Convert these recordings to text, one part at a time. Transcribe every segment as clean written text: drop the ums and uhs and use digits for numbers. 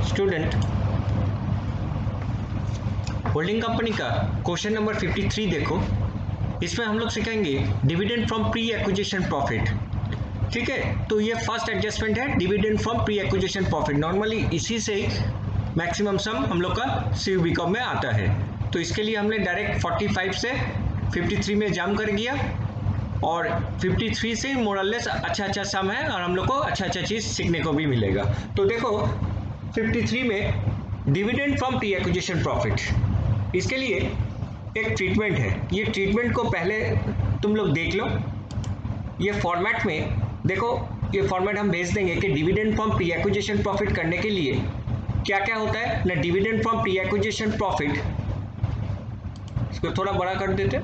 Student, holding company का question number 53 देखो। इसमें हम लोग सीखेंगे dividend from pre acquisition profit. ठीक है, तो ये फर्स्ट एडजस्टमेंट है, dividend from pre acquisition profit. Normally इसी से मैक्सिमम सम हम लोग का सीयूबी कॉम में आता है। तो इसके लिए हमने डायरेक्ट 45 से 53 में जंप कर गया और 53 से मोरलेस अच्छा सम है और हम लोग को अच्छा चीज़ सीखने को भी मिलेगा। तो देखो 53 में dividend from pre acquisition profit, इसके लिए एक ट्रीटमेंट है। ये ट्रीटमेंट को पहले तुम लोग देख लो। ये फॉर्मेट में देखो, ये फॉर्मेट हम भेज देंगे कि dividend from pre acquisition profit करने के लिए क्या क्या होता है ना। Dividend from pre acquisition profit, इसको थोड़ा बड़ा कर देते,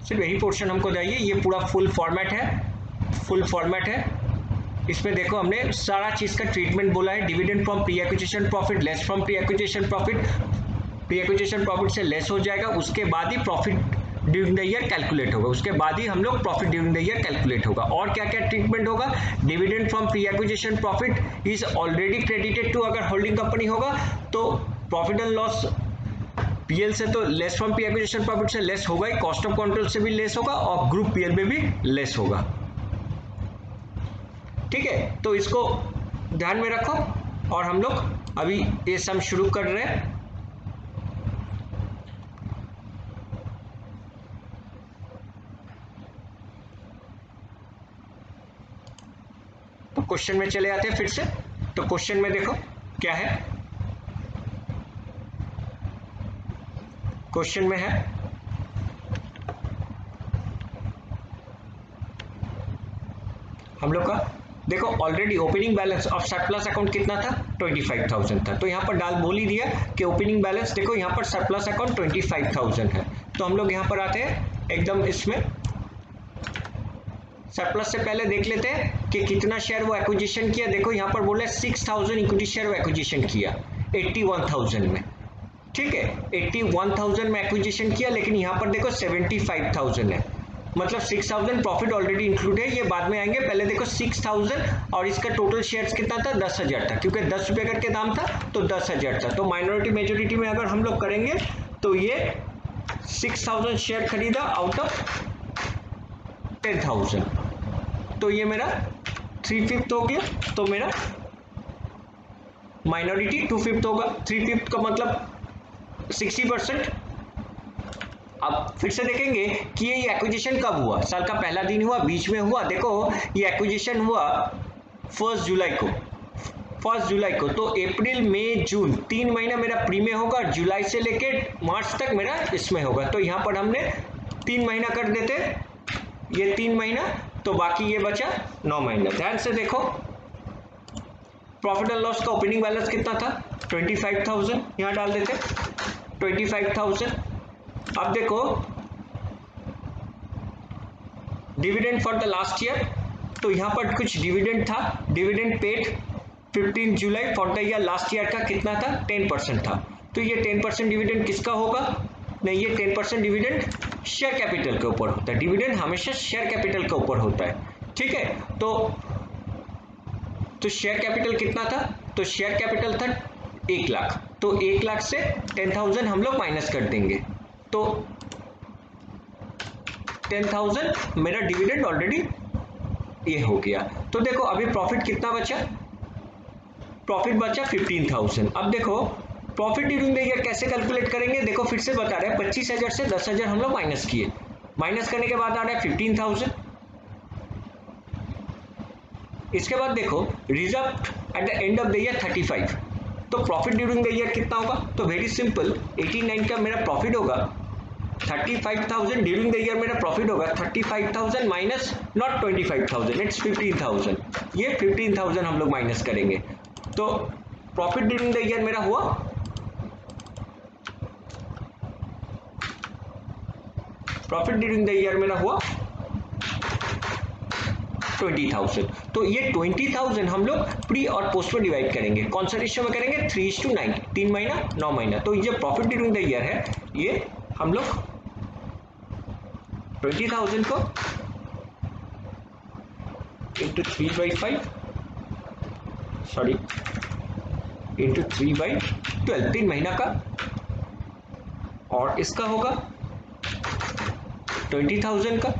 सिर्फ यही पोर्शन हमको चाहिए। ये पूरा फुल फॉर्मेट है, इसमें देखो हमने सारा चीज का ट्रीटमेंट बोला है। Dividend from pre acquisition profit less from pre acquisition profit, pre acquisition profit से लेस हो जाएगा, उसके बाद ही profit during the year calculate होगा, उसके बाद ही हम लोग profit during the year calculate होगा। और क्या क्या ट्रीटमेंट होगा, dividend from pre acquisition profit is already credited to, अगर होल्डिंग कंपनी होगा तो प्रॉफिट एंड लॉस पीएल से तो less from pre acquisition profit से लेस होगा ही, कॉस्ट ऑफ कंट्रोल से भी लेस होगा और ग्रुप पीएल में भी लेस होगा। ठीक है, तो इसको ध्यान में रखो और हम लोग अभी ये सम शुरू कर रहे हैं। तो क्वेश्चन में चले आते हैं फिर से। तो क्वेश्चन में देखो क्या है, क्वेश्चन में है हम लोग का, देखो already opening balance of surplus account कितना था, 25,000 था। तो यहाँ पर बोल ही दिया कि ओपनिंग बैलेंस, देखो यहाँ पर सरप्लस अकाउंट 25,000 है। तो हम लोग यहाँ पर आते हैं एकदम, इसमें सरप्लस से पहले देख लेते हैं कि कितना शेयर वो एक्विजिशन किया। देखो यहाँ पर बोला 6,000 इक्विटी शेयर वो एक्विजिशन किया 81,000 में। ठीक है, 81,000 में एक्विजिशन किया, लेकिन यहाँ पर देखो 75,000 है, मतलब 6,000 प्रॉफिट ऑलरेडी इंक्लूड है, ये बाद में आएंगे। पहले देखो 6,000 और इसका टोटल शेयर्स कितना था, 10,000 था, क्योंकि 10 रुपये करके दाम था तो 10,000 था। तो माइनॉरिटी मेजोरिटी में अगर हम लोग करेंगे तो ये 6,000 शेयर खरीदा आउट ऑफ 10,000, तो ये मेरा 3/5 हो गया। तो मेरा माइनॉरिटी 2/5 होगा, 3/5 का मतलब 60%। अब फिर से देखेंगे कि ये एक्विजिशन कब हुआ, साल का पहला दिन हुआ, बीच में हुआ। देखो ये एक्विजिशन हुआ 1 जुलाई को, तो अप्रैल मई जून 3 महीना मेरा प्री में होगा, जुलाई से लेके मार्च तक मेरा इसमें होगा। तो यहाँ पर हमने 3 महीना कर देते, ये 3 महीना, तो बाकी ये बचा 9 महीना। ध्यान से देखो प्रॉफिट एंड लॉस का ओपनिंग बैलेंस कितना था, 25,000, यहाँ डाल देते 25,000। अब देखो dividend for the last year, तो यहाँ पर कुछ डिविडेंड था, dividend paid 15 July for the year last year का कितना था, 10% था। तो ये 10% डिविडेंड किसका होगा, नहीं ये 10% डिविडेंड शेयर कैपिटल के ऊपर होता है। डिविडेंड हमेशा शेयर कैपिटल के ऊपर होता है। ठीक है, तो शेयर कैपिटल कितना था, तो शेयर कैपिटल था 1 लाख, तो 1 लाख से 10,000 हम लोग माइनस कर देंगे, तो 10,000 मेरा डिविडेंड ऑलरेडी ये हो गया। तो देखो अभी प्रॉफिट कितना बचा, प्रॉफिट बचा 15,000। अब देखो प्रॉफिट ड्यूरिंग द ईयर कैसे कैलकुलेट करेंगे, देखो फिर से बता रहे हैं 25,000 से 10,000 हम लोग माइनस किए, माइनस करने के बाद आ रहा है 15,000। इसके बाद देखो result at the end of the year 35, तो प्रॉफिट ड्यूरिंग द ईयर कितना होगा, तो वेरी सिंपल 89 का मेरा प्रॉफिट होगा, 35,000 ड्यूरिंग द ईयर मेरा प्रॉफिट होगा 35,000 माइनस नॉट 25,000, इट्स 15,000, ये 15,000 हम लोग माइनस करेंगे। तो प्रॉफिट ड्यूरिंग द ईयर मेरा हुआ प्रॉफिट ड्यूरिंग द ईयर मेरा हुआ 20,000। तो ये 20,000 हम लोग प्री और पोस्ट में डिवाइड करेंगे, कौन सा रेशियो में करेंगे, 3:9, 3 महीना 9 महीना। तो ये प्रॉफिट ड्यूरिंग द ईयर है, ये हम लोग 20,000 को into 3/5 सॉरी इंटू 3/12, 3 महीना का, और इसका होगा 20,000 का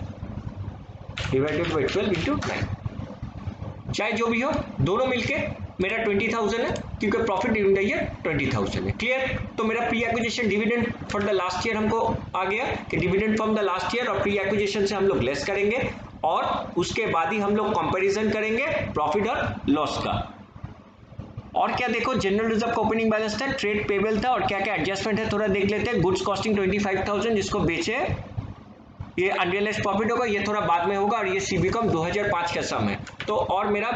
डिवाइडेड बाई 12 इंटू 9। चाहे जो भी हो, दोनों मिलके मेरा 20,000 है, क्योंकि प्रॉफिट ड्यूरिंग द ईयर 20,000 है। क्लियर? तो मेरा pre acquisition dividend for the last year हमको आ गया कि dividend from the last year और प्री एक्विजिशन से हम लोग लेस करेंगे, और उसके बाद ही हम लोग कंपैरिजन करेंगे प्रॉफिट और लॉस का। और क्या देखो, जनरल रिजर्व का ओपनिंग बैलेंस था, ट्रेड पेबल था, और क्या क्या एडजस्टमेंट है थोड़ा देख लेते हैं। गुड्स कॉस्टिंग 25,000 जिसको बेचे, ये अनरियलाइज्ड प्रॉफिट होगा, ये थोड़ा बाद में होगा, और ये सीबीकॉम 2005 का सम है, तो और मेरा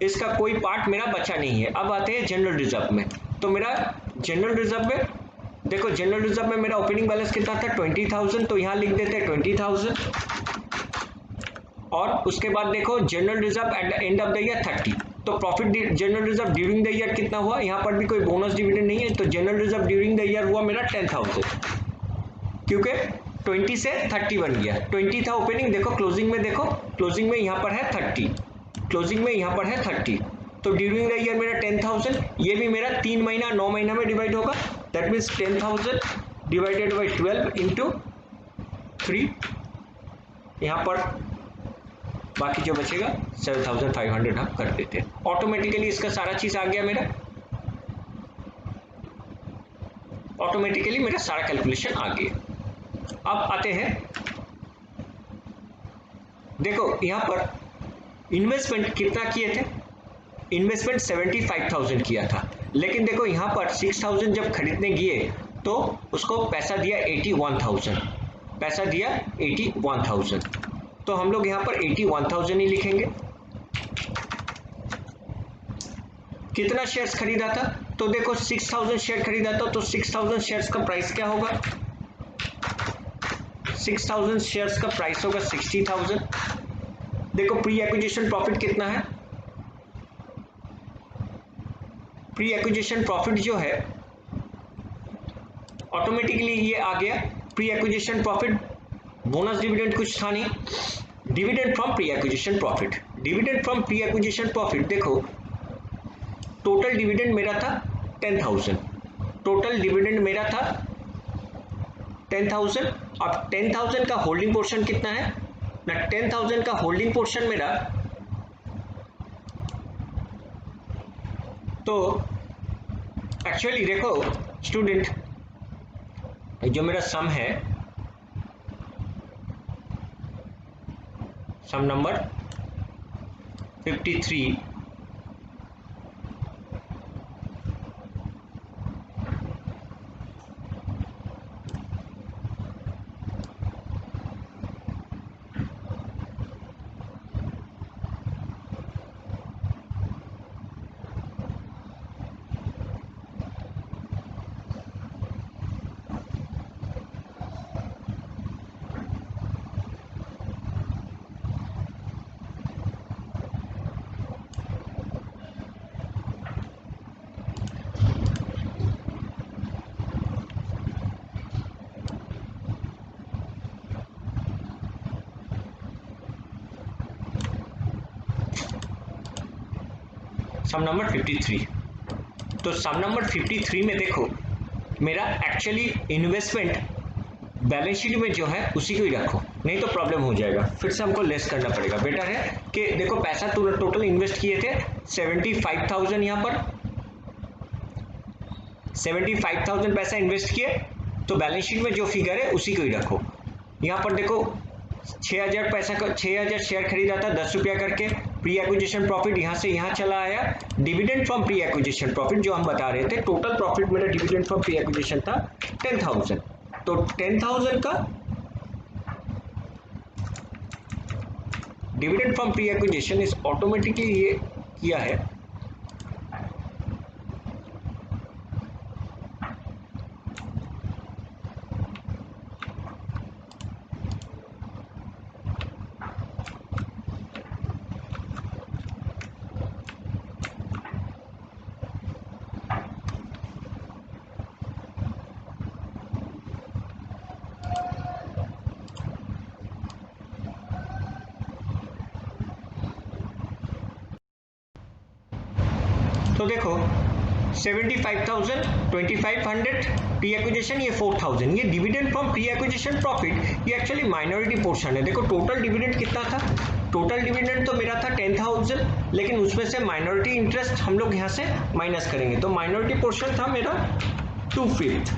इसका कोई पार्ट मेरा बचा नहीं है। अब आते हैं जनरल रिजर्व में। तो मेरा जनरल रिजर्व में देखो, जनरल रिजर्व में मेरा ओपनिंग बैलेंस कितना था 20,000, तो यहाँ लिख देते हैं 20,000, और उसके बाद देखो general reserve at the end of the year 30। तो profit general reserve during the year कितना हुआ, यहाँ पर भी कोई बोनस डिविडेंड नहीं है, तो general reserve during the year हुआ मेरा 10,000, क्योंकि 20 से 30 बन गया। 20 था ओपनिंग, देखो क्लोजिंग में, देखो क्लोजिंग में यहाँ पर है 30, क्लोजिंग में यहाँ पर है 30, तो ड्यूरिंग द ईयर मेरा 10,000, ये भी मेरा 3 महीना 9 महीना में डिवाइड होगा, that means 10,000 divided by 12 into 3, यहाँ पर बाकी जो बचेगा 7,500 हम कर देते हैं। ऑटोमेटिकली इसका सारा चीज आ गया मेरा, ऑटोमेटिकली मेरा सारा कैलकुलेशन आ गया। अब आते हैं, देखो यहाँ पर इन्वेस्टमेंट कितना किए थे, इन्वेस्टमेंट 75,000 किया था, लेकिन देखो यहाँ पर 6,000 जब खरीदने गए तो उसको पैसा दिया 81,000, पैसा दिया 81,000, तो हम लोग यहाँ पर 81,000 ही लिखेंगे। कितना शेयर्स खरीदा था, तो देखो 6,000 शेयर खरीदा था, तो 6,000 शेयर्स का प्राइस क्या होगा, 6,000 शेयर्स का प्राइस होगा 60,000। देखो प्री एक्विजिशन प्रॉफिट कितना है, प्री एक्विजिशन प्रॉफिट जो है ऑटोमेटिकली ये आ गया, pre acquisition profit, bonus dividend कुछ था नहीं, dividend from pre acquisition profit, dividend from pre acquisition profit. देखो टोटल डिविडेंड मेरा था 10,000, टोटल डिविडेंड मेरा था 10,000, अब 10,000 का होल्डिंग पोर्शन कितना है ना, 10,000 का होल्डिंग पोर्शन मेरा, तो एक्चुअली देखो स्टूडेंट, जो मेरा सम है, सम नंबर 53, सम नंबर 53। तो सम नंबर 53 में देखो मेरा एक्चुअली इन्वेस्टमेंट बैलेंस शीट में जो है उसी को ही रखो, नहीं तो प्रॉब्लम हो जाएगा, फिर से हमको लेस करना पड़ेगा। बेटर है कि देखो पैसा टोटल इन्वेस्ट किए थे 75,000, यहाँ पर 75,000 पैसा इन्वेस्ट किए, तो बैलेंस शीट में जो फिगर है उसी को ही रखो। यहाँ पर देखो 6,000 पैसा का 6,000 शेयर खरीदा था 10 रुपया करके, प्री एक्विजिशन प्रॉफिट यहाँ से यहाँ चला आया, dividend from pre acquisition profit जो हम बता रहे थे, टोटल प्रॉफिट मेरा डिविडेंड फ्रॉम प्री एक्विजिशन था 10,000, तो 10,000 का डिविडेंड फ्रॉम प्री एक्विजिशन इस ऑटोमेटिकली ये किया है, तो देखो 75,000, 2500 प्री एक्विजिशन, ये 4,000, ये dividend from pre acquisition profit, ये एक्चुअली माइनॉरिटी पोर्शन है। देखो टोटल डिविडेंड कितना था, टोटल डिविडेंड तो मेरा था 10,000, लेकिन उसमें से माइनॉरिटी इंटरेस्ट हम लोग यहाँ से माइनस करेंगे, तो माइनॉरिटी पोर्शन था मेरा 2/5,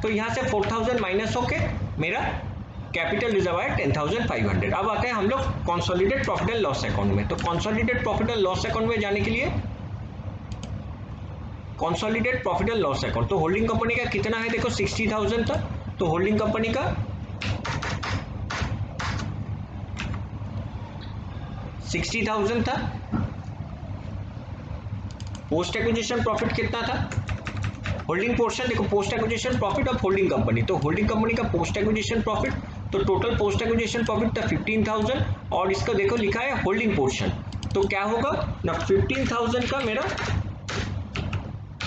तो यहाँ से 4,000 माइनस होके मेरा कैपिटल रिजर्व है 10,500। अब आते हैं हम लोग consolidated profit and loss account में। तो consolidated profit and loss account में जाने के लिए consolidated profit and loss account, तो होल्डिंग कंपनी का कितना है, देखो 60,000 था, तो होल्डिंग कंपनी का 60,000 था। पोस्ट एक्विजिशन प्रॉफिट कितना था, होल्डिंग पोर्शन देखो, post acquisition profit of holding company, तो होल्डिंग कंपनी का पोस्ट एक्विजिशन प्रॉफिट, तो टोटल पोस्ट एक्विजिशन प्रॉफिट था 15,000, और इसका देखो लिखा है होल्डिंग पोर्शन, तो क्या होगा ना 15,000 का मेरा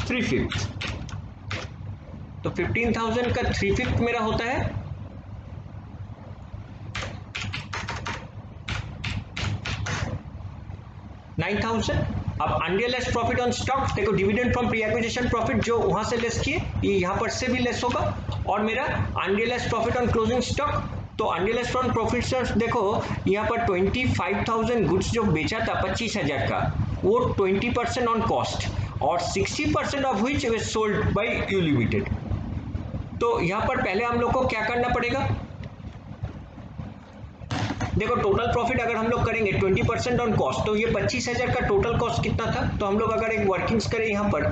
3/5, तो 15,000 का 3/5 मेरा होता है 9,000। अब अनरियलाइज्ड प्रॉफिट ऑन स्टॉक, देखो dividend from pre acquisition profit जो वहां से लेस किए, ये यहाँ पर से भी लेस होगा, और मेरा unrealised profit on closing stock, तो अनरियलाइज्ड फ्रॉम प्रॉफिट देखो यहाँ पर 25,000 गुड्स जो बेचा था 25,000 का, वो 20% ऑन कॉस्ट और 60% of which was sold by you limited. तो यहाँ पर पहले हम लोग को क्या करना पड़ेगा, देखो टोटल प्रॉफिट अगर हम लोग करेंगे 20% ऑन कॉस्ट, तो ये 25,000 का टोटल कॉस्ट कितना था, तो हम लोग अगर एक वर्किंग्स करें यहाँ पर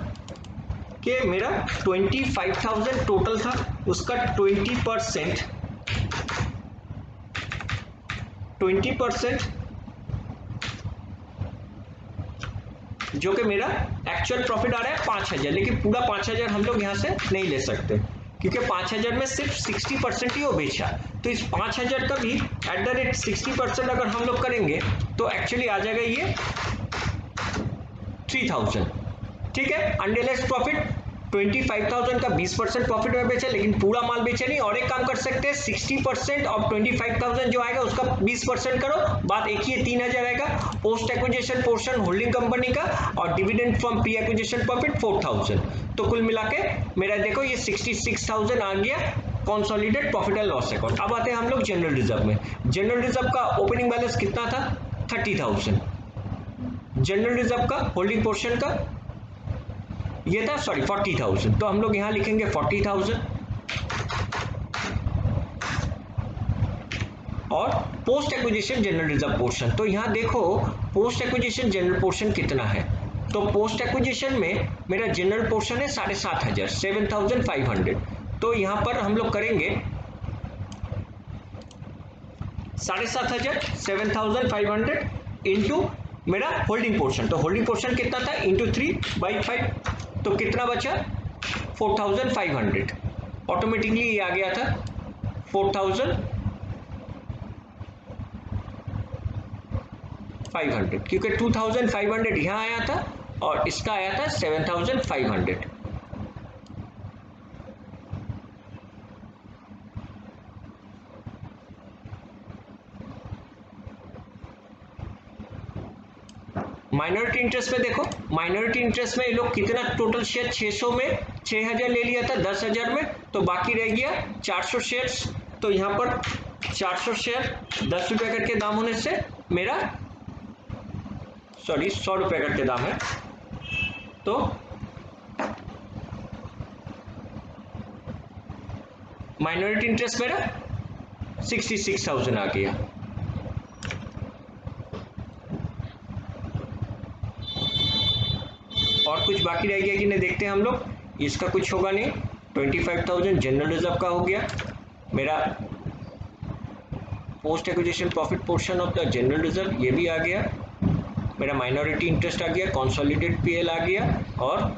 कि मेरा 25,000 टोटल था, उसका 20% जो कि मेरा एक्चुअल प्रॉफिट आ रहा है 5,000, लेकिन पूरा 5,000 हम लोग यहाँ से नहीं ले सकते, क्योंकि 5,000 में सिर्फ 60% ही वो बेचा, तो इस 5,000 का भी एट द रेट 60% अगर हम लोग करेंगे तो एक्चुअली आ जाएगा ये 3,000। ठीक है, अनरियलाइज्ड प्रॉफिट 25,000 का 20% प्रॉफिट में बेचा, लेकिन पूरा माल बेचा नहीं, और एक काम कर सकते हैं 60% ऑफ 25,000 जो आएगा उसका 20% करो, बात एक ही है 3,000 आएगा, post acquisition portion holding company का, और dividend from pre acquisition profit 4,000, तो कुल मिला के मेरा देखो ये 66,000 आ गया consolidated profit and loss account. अब आते हैं हम लोग जनरल रिजर्व में। जनरल रिजर्व का ओपनिंग बैलेंस कितना था, 30,000। जनरल रिजर्व का होल्डिंग पोर्शन का ये था 40,000, तो हम लोग यहां लिखेंगे 40,000, और post acquisition general reserve portion, तो यहां देखो पोस्ट एक्विजिशन जनरल पोर्शन कितना है, तो पोस्ट एक्विजिशन में मेरा जनरल पोर्शन है 7,500, 7,500, तो यहां पर हम लोग करेंगे 7,500, 7,500 इंटू मेरा होल्डिंग पोर्शन, तो होल्डिंग पोर्शन कितना था इंटू 3/5, तो कितना बचा 4,500, ऑटोमेटिकली ये आ गया था 4,500, क्योंकि 2,500 यहाँ आया था और इसका आया था 7,500। माइनॉरिटी इंटरेस्ट में देखो, माइनॉरिटी इंटरेस्ट में ये लोग कितना टोटल शेयर 600 में 6,000 ले लिया था 10,000 में, तो बाकी रह गया 400 शेयर्स, तो यहाँ पर 400 शेयर 10 रुपये करके दाम होने से मेरा 100 रुपये करके दाम है, तो माइनॉरिटी इंटरेस्ट मेरा 66,000 आ गया। और कुछ बाकी रह गया कि नहीं देखते हैं हम लोग, इसका कुछ होगा नहीं, 25,000 जनरल रिजर्व का हो गया, मेरा post acquisition profit portion of the general reserve ये भी आ गया, मेरा माइनॉरिटी इंटरेस्ट आ गया, कंसोलिडेटेड पीएल आ गया, और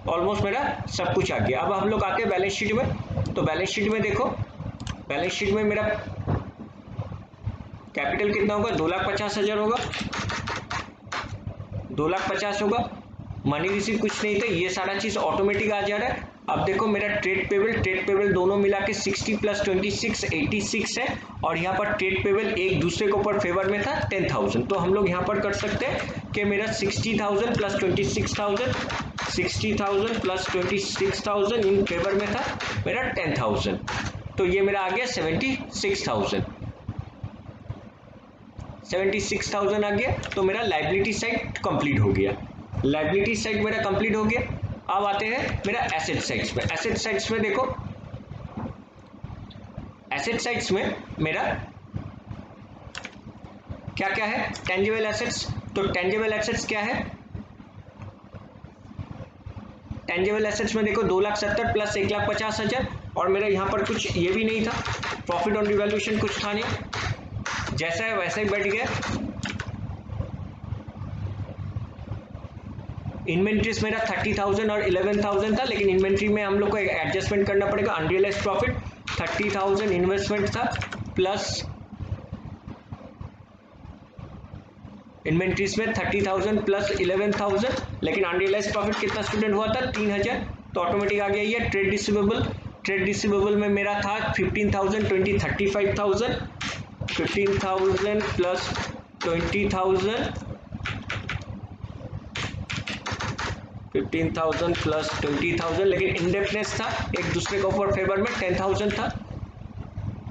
ऑलमोस्ट मेरा सब कुछ आ गया। अब हम लोग आते हैं बैलेंस शीट में, तो बैलेंस शीट में देखो, बैलेंस शीट में मेरा कैपिटल कितना होगा 2,50,000 होगा, 2,50,000 होगा, मनी रिसीव कुछ नहीं था, ये सारा चीज ऑटोमेटिक आ जा रहा है, अब देखो मेरा ट्रेड पेबल दोनों मिला के 60 प्लस 26 86 है, और यहाँ पर ट्रेड पेबल एक दूसरे के ऊपर फेवर में था 10,000। तो हम लोग यहाँ पर कर सकते हैं कि मेरा 60,000 प्लस 26,000, 60,000 प्लस 26,000 इन फेवर में था मेरा 10,000, तो ये मेरा आ गया 76,000 आ गया। तो मेरा लाइबिलिटी साइड कंप्लीट हो गया, लाइबिलिटी साइड मेरा कंप्लीट हो गया। अब आते हैं मेरा एसेट साइड्स में। एसेट साइड्स में देखो, एसेट साइड्स में मेरा क्या क्या है, टेंजिबल एसेट्स। तो टेंजिबल एसेट्स क्या है, टेंजिबल एसेट्स में देखो 2,70,000 प्लस 1,50,000, और मेरा यहाँ पर कुछ ये भी नहीं था, प्रॉफिट ऑन रिवैल्यूएशन कुछ था नहीं, जैसा है वैसा ही बैठ गया। इन्वेंट्रीज मेरा 30,000 और 11,000 था, लेकिन इन्वेंट्री में हम लोग को एडजस्टमेंट करना पड़ेगा। अनरियलाइज्ड प्रॉफिट 30,000 इन्वेस्टमेंट था, प्लस इन्वेंट्रीज में 30,000 प्लस 11,000, लेकिन अनरियलाइज्ड प्रॉफिट कितना स्टूडेंट हुआ था 3,000, तो ऑटोमेटिक आ गया ये ट्रेड रिसीवेबल। ट्रेड रिसीवेबल में मेरा था 15,000 20 35,000, 15,000 प्लस 20,000, 15,000 प्लस 20,000, लेकिन इंडेप्टनेस था एक दूसरे के ऊपर फेवर में 10,000 था,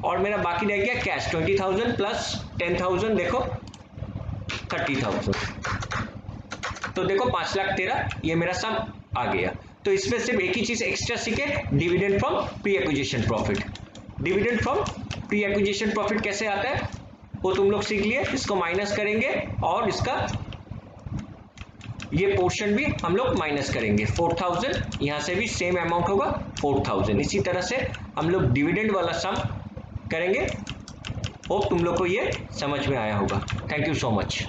और मेरा बाकी रह गया कैश 20,000 प्लस 10,000, देखो 30,000। तो देखो 5,13,000 ये मेरा सम आ गया। तो इसमें सिर्फ एक ही चीज एक्स्ट्रा सीखे, dividend from pre acquisition profit. Dividend from pre acquisition profit कैसे आता है वो तुम लोग सीख लिए, इसको माइनस करेंगे और इसका ये पोर्शन भी हम लोग माइनस करेंगे। 4,000 यहाँ से भी सेम अमाउंट होगा 4,000। इसी तरह से हम लोग डिविडेंड वाला सम करेंगे। होप तुम लोग को ये समझ में आया होगा। Thank you so much.